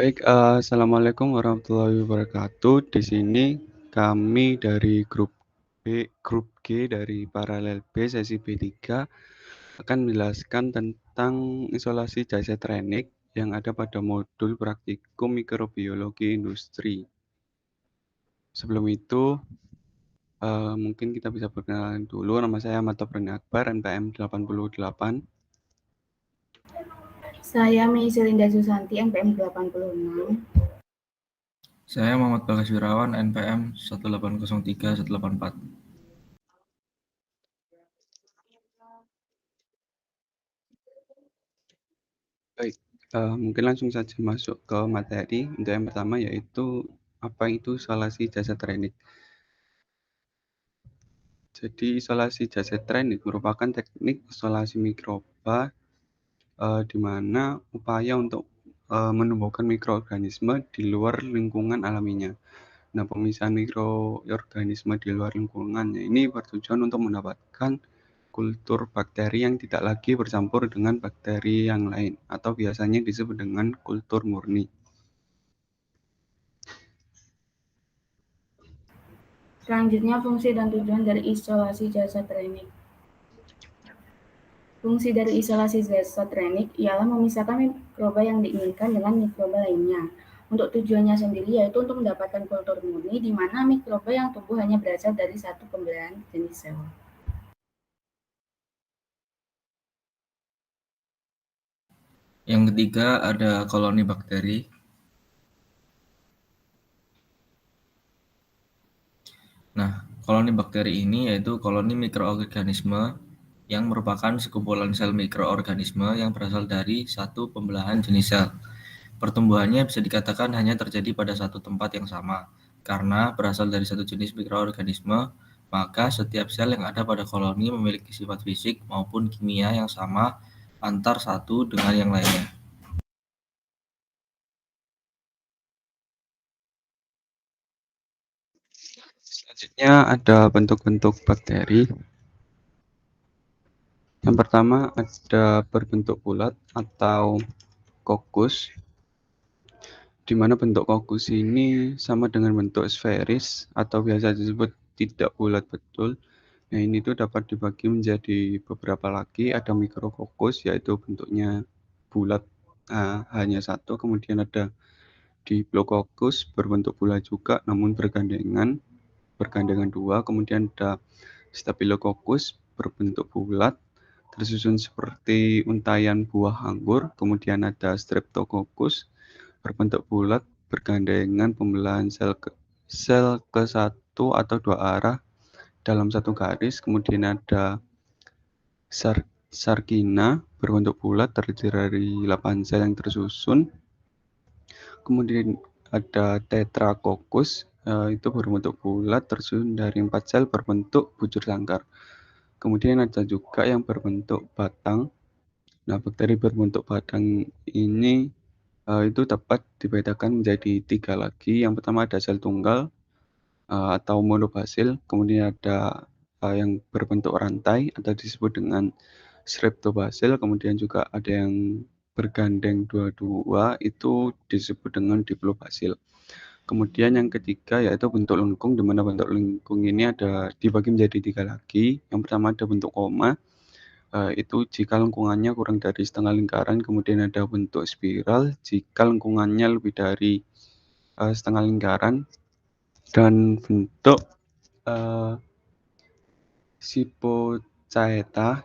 Baik, assalamualaikum warahmatullahi wabarakatuh. Di sini kami dari grup G dari Paralel B sesi B3 akan menjelaskan tentang isolasi jasa trenik yang ada pada modul praktikum mikrobiologi industri. Sebelum itu, mungkin kita bisa perkenalan dulu. Nama saya Ahmad Topren Akbar, NPM 88. Saya Meisy Linda Susanti, NPM 86. Saya Muhammad Bagas Wirawan, NPM 1803184. Baik, mungkin langsung saja masuk ke materi. Untuk yang pertama yaitu apa itu isolasi jasa trenik. Jadi isolasi jasa trenik merupakan teknik isolasi mikroba di mana upaya untuk menumbuhkan mikroorganisme di luar lingkungan alaminya. Nah, pemisahan mikroorganisme di luar lingkungannya ini bertujuan untuk mendapatkan kultur bakteri yang tidak lagi bercampur dengan bakteri yang lain atau biasanya disebut dengan kultur murni. Selanjutnya, fungsi dan tujuan dari isolasi jasa trenik. Fungsi dari isolasi jasa trenik ialah memisahkan mikroba yang diinginkan dengan mikroba lainnya. Untuk tujuannya sendiri yaitu untuk mendapatkan kultur murni di mana mikroba yang tumbuh hanya berasal dari satu pembelahan jenis sel. Yang ketiga ada koloni bakteri. Nah, koloni bakteri ini yaitu koloni mikroorganisme yang merupakan sekumpulan sel mikroorganisme yang berasal dari satu pembelahan jenis sel. Pertumbuhannya bisa dikatakan hanya terjadi pada satu tempat yang sama. Karena berasal dari satu jenis mikroorganisme, maka setiap sel yang ada pada koloni memiliki sifat fisik maupun kimia yang sama antar satu dengan yang lainnya. Selanjutnya ada bentuk-bentuk bakteri. Yang pertama ada berbentuk bulat atau kokus, di mana bentuk kokus ini sama dengan bentuk sferis atau biasa disebut tidak bulat betul. Nah, ini tuh dapat dibagi menjadi beberapa lagi. Ada mikrokokus yaitu bentuknya bulat hanya satu, kemudian ada diplococcus berbentuk bulat juga namun bergandengan dua, kemudian ada staphylococcus berbentuk bulat tersusun seperti untayan buah anggur, kemudian ada streptococcus berbentuk bulat bergandengan pembelahan sel ke satu atau dua arah dalam satu garis, kemudian ada Sargina berbentuk bulat terdiri dari 8 sel yang tersusun. Kemudian ada Tetracoccus, itu berbentuk bulat tersusun dari 4 sel berbentuk bujur sangkar. Kemudian ada juga yang berbentuk batang. Nah, bakteri berbentuk batang ini itu dapat dibedakan menjadi 3 lagi. Yang pertama ada sel tunggal atau monobasil, kemudian ada yang berbentuk rantai atau disebut dengan streptobasil, kemudian juga ada yang bergandeng dua-dua itu disebut dengan diplobasil. Kemudian yang ketiga yaitu bentuk lengkung, di mana bentuk lengkung ini ada dibagi menjadi 3 lagi. Yang pertama ada bentuk koma, itu jika lengkungannya kurang dari setengah lingkaran, kemudian ada bentuk spiral jika lengkungannya lebih dari setengah lingkaran, dan bentuk Sipochaeta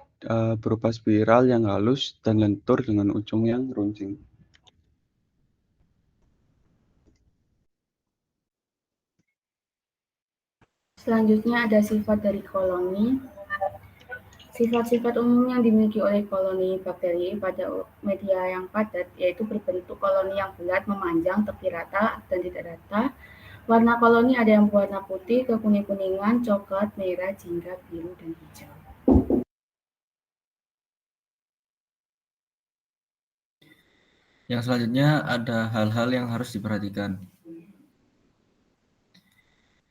berupa spiral yang halus dan lentur dengan ujung yang runcing. Selanjutnya ada sifat dari koloni. Sifat-sifat umum yang dimiliki oleh koloni bakteri pada media yang padat yaitu berbentuk koloni yang bulat, memanjang, tepi rata, dan tidak rata. Warna koloni ada yang berwarna putih, kekuning-kuningan, coklat, merah, jingga, biru, dan hijau. Yang selanjutnya ada hal-hal yang harus diperhatikan.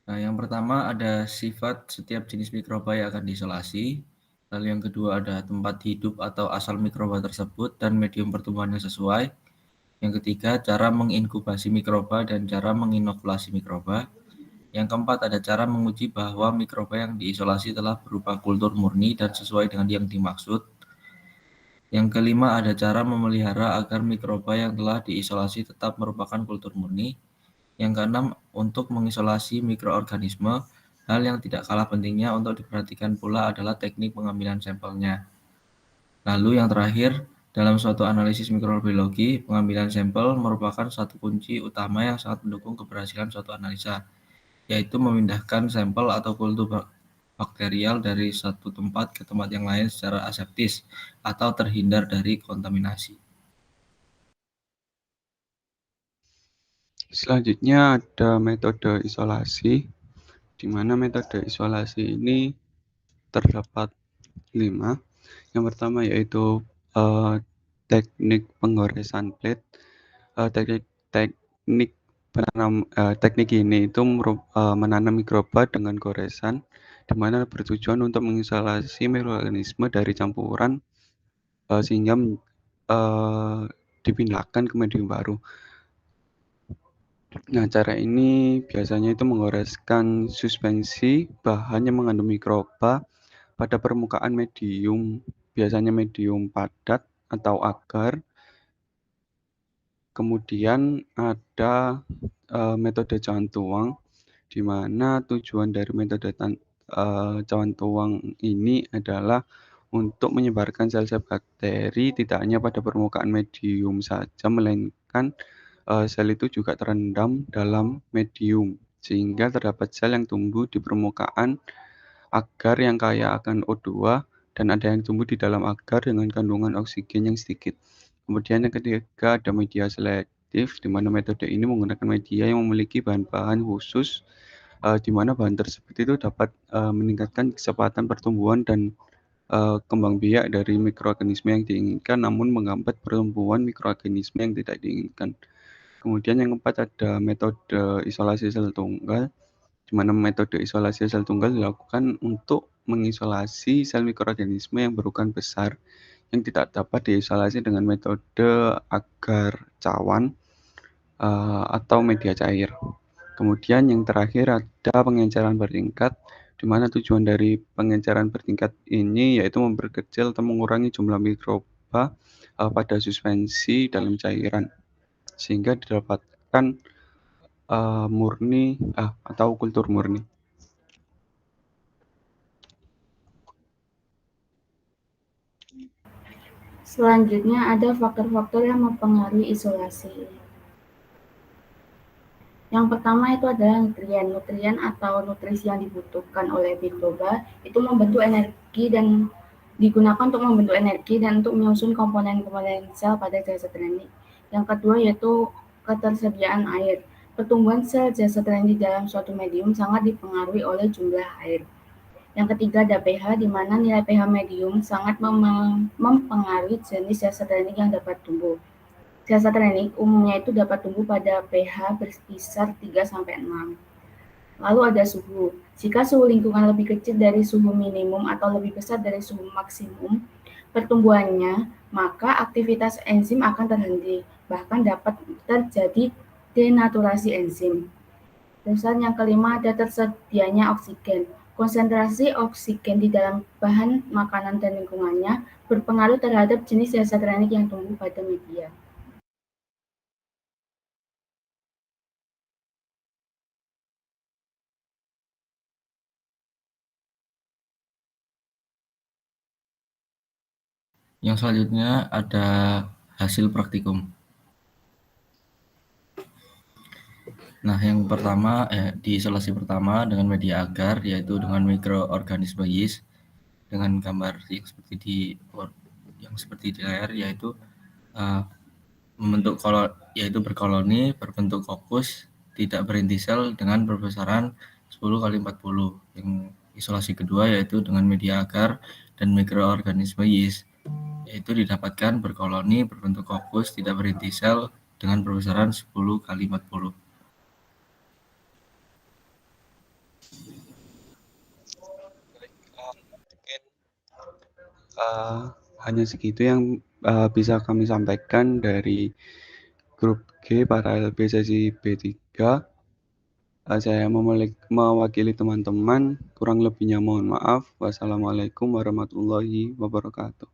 Nah, yang pertama ada sifat setiap jenis mikroba yang akan diisolasi. Lalu yang kedua ada tempat hidup atau asal mikroba tersebut dan medium pertumbuhan yang sesuai. Yang ketiga, cara menginkubasi mikroba dan cara menginokulasi mikroba. Yang keempat, ada cara menguji bahwa mikroba yang diisolasi telah berupa kultur murni dan sesuai dengan yang dimaksud. Yang kelima, ada cara memelihara agar mikroba yang telah diisolasi tetap merupakan kultur murni. Yang keenam, untuk mengisolasi mikroorganisme, hal yang tidak kalah pentingnya untuk diperhatikan pula adalah teknik pengambilan sampelnya. Lalu yang terakhir, dalam suatu analisis mikrobiologi, pengambilan sampel merupakan satu kunci utama yang sangat mendukung keberhasilan suatu analisa, yaitu memindahkan sampel atau kultur bakterial dari satu tempat ke tempat yang lain secara aseptis atau terhindar dari kontaminasi. Selanjutnya ada metode isolasi, di mana metode isolasi ini terdapat 5. Yang pertama yaitu teknik penggoresan plate. Teknik ini itu menanam mikroba dengan goresan, di mana bertujuan untuk mengisolasi mikroorganisme dari campuran sehingga dipindahkan ke medium baru. Nah, cara ini biasanya itu menggoreskan suspensi bahan yang mengandung mikroba pada permukaan medium, biasanya medium padat atau agar. Kemudian ada metode cawan tuang, di mana tujuan dari metode cawan tuang ini adalah untuk menyebarkan sel-sel bakteri tidak hanya pada permukaan medium saja, melainkan sel itu juga terendam dalam medium, sehingga terdapat sel yang tumbuh di permukaan agar yang kaya akan O2 dan ada yang tumbuh di dalam agar dengan kandungan oksigen yang sedikit. Kemudian yang ketiga ada media selektif, di mana metode ini menggunakan media yang memiliki bahan-bahan khusus, di mana bahan tersebut itu dapat meningkatkan kecepatan pertumbuhan dan kembang biak dari mikroorganisme yang diinginkan, namun menghambat pertumbuhan mikroorganisme yang tidak diinginkan. Kemudian yang keempat ada metode isolasi sel tunggal, di mana metode isolasi sel tunggal dilakukan untuk mengisolasi sel mikroorganisme yang berukuran besar yang tidak dapat diisolasi dengan metode agar cawan atau media cair. Kemudian yang terakhir ada pengenceran bertingkat, di mana tujuan dari pengenceran bertingkat ini yaitu memperkecil atau mengurangi jumlah mikroba pada suspensi dalam cairan, sehingga didapatkan murni atau kultur murni. Selanjutnya ada faktor-faktor yang mempengaruhi isolasi. Yang pertama itu adalah nutrien. Nutrien atau nutrisi yang dibutuhkan oleh mikroba itu membentuk energi dan digunakan untuk membentuk energi dan untuk menyusun komponen-komponen sel pada zat renit. Yang kedua yaitu ketersediaan air. Pertumbuhan sel zat renit dalam suatu medium sangat dipengaruhi oleh jumlah air. Yang ketiga ada pH, di mana nilai pH medium sangat mempengaruhi jenis zat renit yang dapat tumbuh. Zat renit umumnya itu dapat tumbuh pada pH berkisar 3-6. Lalu ada suhu. Jika suhu lingkungan lebih kecil dari suhu minimum atau lebih besar dari suhu maksimum pertumbuhannya, maka aktivitas enzim akan terhenti, bahkan dapat terjadi denaturasi enzim. Terus yang kelima ada tersedianya oksigen. Konsentrasi oksigen di dalam bahan makanan dan lingkungannya berpengaruh terhadap jenis zat renit yang tumbuh pada media. Yang selanjutnya ada hasil praktikum. Nah, yang pertama di isolasi pertama dengan media agar, yaitu dengan mikroorganisme yeast, dengan gambar yang seperti di layar, yaitu membentuk yaitu berkoloni berbentuk kokus tidak berinti sel dengan perbesaran 10x40. Yang isolasi kedua yaitu dengan media agar dan mikroorganisme yeast, yaitu didapatkan berkoloni berbentuk kokus tidak berinti sel dengan perbesaran 10x40. Hanya segitu yang bisa kami sampaikan dari Grup G para LB sesi B3. Saya mewakili teman-teman, kurang lebihnya mohon maaf. Wassalamualaikum warahmatullahi wabarakatuh.